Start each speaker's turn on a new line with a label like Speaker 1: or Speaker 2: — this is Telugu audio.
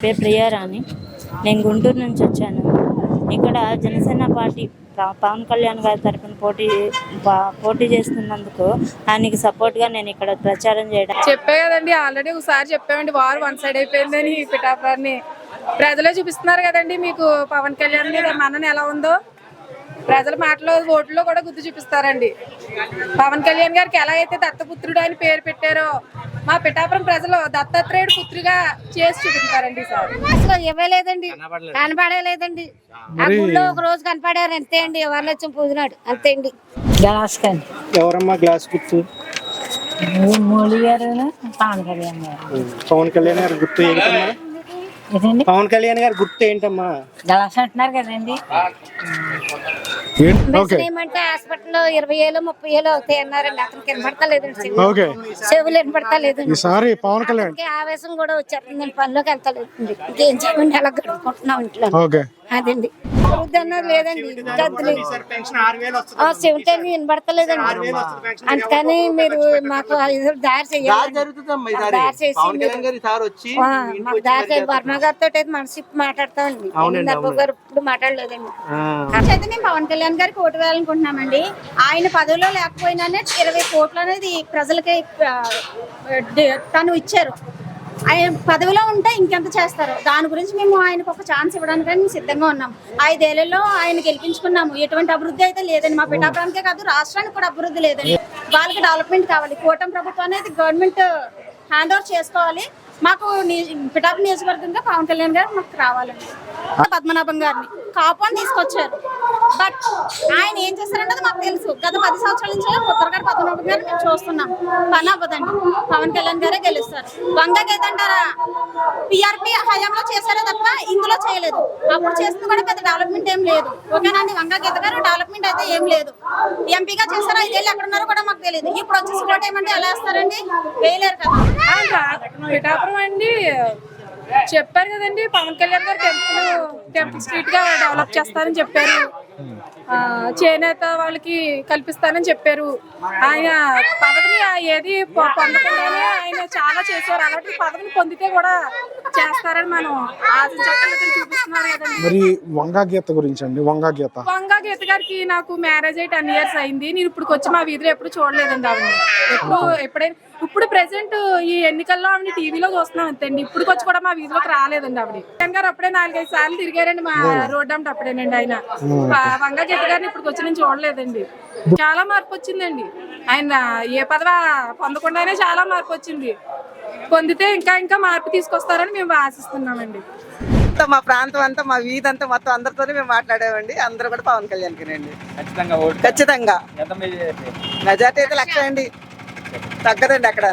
Speaker 1: పేరు ప్రియారాణి. నేను గుంటూరు నుంచి వచ్చాను. ఇక్కడ జనసేన పార్టీ పవన్ కళ్యాణ్ గారి తరఫున పోటీ చేస్తున్నందుకు ఆయనకి సపోర్ట్గా నేను ఇక్కడ ప్రచారం చేయడం.
Speaker 2: చెప్పే కదండి, ఆల్రెడీ ఒకసారి చెప్పామండి, వారు వన్ సైడ్ అయిపోయిందని. పిఠాపురాన్ని ప్రజలే చూపిస్తున్నారు కదండి మీకు పవన్ కళ్యాణ్ మీద మన్నన ఎలా ఉందో. ప్రజల మాటలో ఓట్లో కూడా గుర్తు చూపిస్తారండి. పవన్ కళ్యాణ్ గారికి ఎలా అయితే దత్తపుత్రుడు అని పేరు పెట్టారో మా పిఠాపురం ప్రజలు దత్తాత్రేయుడు పుత్రుగా చేసి చూపిస్తారండి. సార్
Speaker 3: అసలు ఇవ్వలేదండి, కనపడలేదండి. ఆ గుళ్ళో ఒక రోజు కనపడారు అంతే అండి. వరలక్ష్మి పూజనాడు అంతే అండి.
Speaker 4: గ్లాస్ కానీ
Speaker 5: ఎవరమ్మా గ్లాస్ గుర్తు?
Speaker 4: మోడీ గారు, పవన్ కళ్యాణ్ గారు.
Speaker 5: పవన్ కళ్యాణ్ గారి గుర్తు ఏంటమ్మా?
Speaker 4: ఏదండి
Speaker 5: పవన్ కళ్యాణ్ గారి గుర్తు ఏంటమ్మా?
Speaker 4: గ్లాస్ అంటున్నారు కదండి.
Speaker 3: ఏమంటే హాస్పిటల్లో 20,000 30,000 అవుతాయి అన్నారండి. అతనికి వినపడతలేదండి, చెవులు వినపడతలేదండి.
Speaker 6: ఈసారి పవన్ కళ్యాణ్
Speaker 3: ఆవేశం కూడా వచ్చేస్తుందండి, పనిలోకి వెళ్తలేదండి. ఇంకేం చేయమండి, అలా గడుపుకుంటున్నాం ఇంట్లో. అదండి అభివృద్ధి అన్నది లేదండి. గద్దులు చెవిటని వినపడతలేదండి. అందుకని మీరు మాకు దారి చేయాలి. దారి చేసి మాకు దారి చేయాలి. వర్మ గారితో అయితే మనసు మాట్లాడతామండి. నర్మ గారు ఇప్పుడు మాట్లాడలేదండి.
Speaker 7: అయితే మేము పవన్ కళ్యాణ్ గారికి ఓటు వేయాలనుకుంటున్నామండి. ఆయన పదవిలో లేకపోయినానే 20 కోట్లు అనేది ప్రజలకి తను ఇచ్చారు. ఆయన పదవిలో ఉంటే ఇంకెంత చేస్తారు. దాని గురించి మేము ఆయనకు ఒక ఛాన్స్ ఇవ్వడానికి మేము సిద్ధంగా ఉన్నాం. 5 ఏళ్లలో ఆయన గెలిపించుకున్నాము. ఎటువంటి అభివృద్ధి అయితే లేదండి. మా పిఠాపురానికే కాదు, రాష్ట్రానికి కూడా అభివృద్ధి లేదండి. వాళ్ళకి డెవలప్మెంట్ కావాలి. కూటమి ప్రభుత్వం అనేది గవర్నమెంట్ హ్యాండ్ ఓవర్ చేసుకోవాలి. మాకు పిఠాపురం నియోజకవర్గంగా పవన్ కళ్యాణ్ గారు మాకు రావాలండి. పద్మనాభం గారిని కాపుని తీసుకొచ్చారు. బట్ ఆయన ఏం చేశారన్నది మాకు తెలుసు. గత 10 సంవత్సరాల నుంచి ఉత్తరగారు పద్మనాభం గారిని మేము చూస్తున్నాం. పని అవ్వదండి. పవన్ కళ్యాణ్ గారే గెలుస్తారు. వంగకి ఏదంటారా, పిఆర్పి హయాంలో చేశారో తప్ప ఇందులో చేయలేదు. అప్పుడు చేసింది కూడా పెద్ద డెవలప్మెంట్ ఏం లేదు. ఓకేనండి, వంగ గీత గారు డెవలప్మెంట్ అయితే ఏం లేదు. ఎంపీగా చేశారో 5 ఏళ్ళు ఎక్కడున్నారో కూడా మాకు తెలియదు. ఇప్పుడు వచ్చేసి ఓటు ఏమంటే ఎలా వేస్తారండి? వేయలేరు కదా.
Speaker 2: పిఠాపురం అండి చెప్పారు కదండి, పవన్ కళ్యాణ్ గారు టెంపుల్ స్ట్రీట్ గా డెవలప్ చేస్తారని చెప్పారు. చేనేత వాళ్ళకి కల్పిస్తానని చెప్పారు. ఆయన పదవిని ఏది పొందకుండానే ఆయన చాలా చేశారు. అలాంటి పదవిని పొందితే కూడా చేస్తారని మనం ఆశించగలిగితే చూపిస్తున్నారు కదండి.
Speaker 6: మరి వంగా గీత గురించి అండి. వంగా గీత
Speaker 2: గారికి నాకు మ్యారేజ్ అయ్యి 10 years అయింది. నేను ఇప్పుడు వచ్చి మా వీధిలో ఎప్పుడు చూడలేదండి ఆవిడ. ఎప్పుడైనా ఇప్పుడు ప్రెసెంట్ ఈ ఎన్నికల్లో ఆవిడ టీవీలో చూస్తున్నాం అంతేండి. ఇప్పుడు వచ్చి కూడా మా వీధిలోకి రాలేదండి ఆవిడ. జగన్ గారు అప్పుడే 4-5 సార్లు తిరిగారండి మా రోడ్ అంటే అప్పుడేనండి. ఆయన వంగా గీత గారిని ఇప్పుడు వచ్చి నేను చూడలేదండి. చాలా మార్పు వచ్చిందండి. ఆయన ఏ పదవి పొందకుండానే చాలా మార్పు వచ్చింది. పొందితే ఇంకా మార్పు తీసుకొస్తారని మేము ఆశిస్తున్నామండి.
Speaker 8: మా ప్రాంతం అంతా, మా వీధి అంతా మొత్తం అందరితోనే మేము మాట్లాడామండి. అందరూ కూడా పవన్ కళ్యాణ్ కినండి. ఖచ్చితంగా మెజార్టీ అయితే 1,00,000 అండి. తగ్గదండి అక్కడ.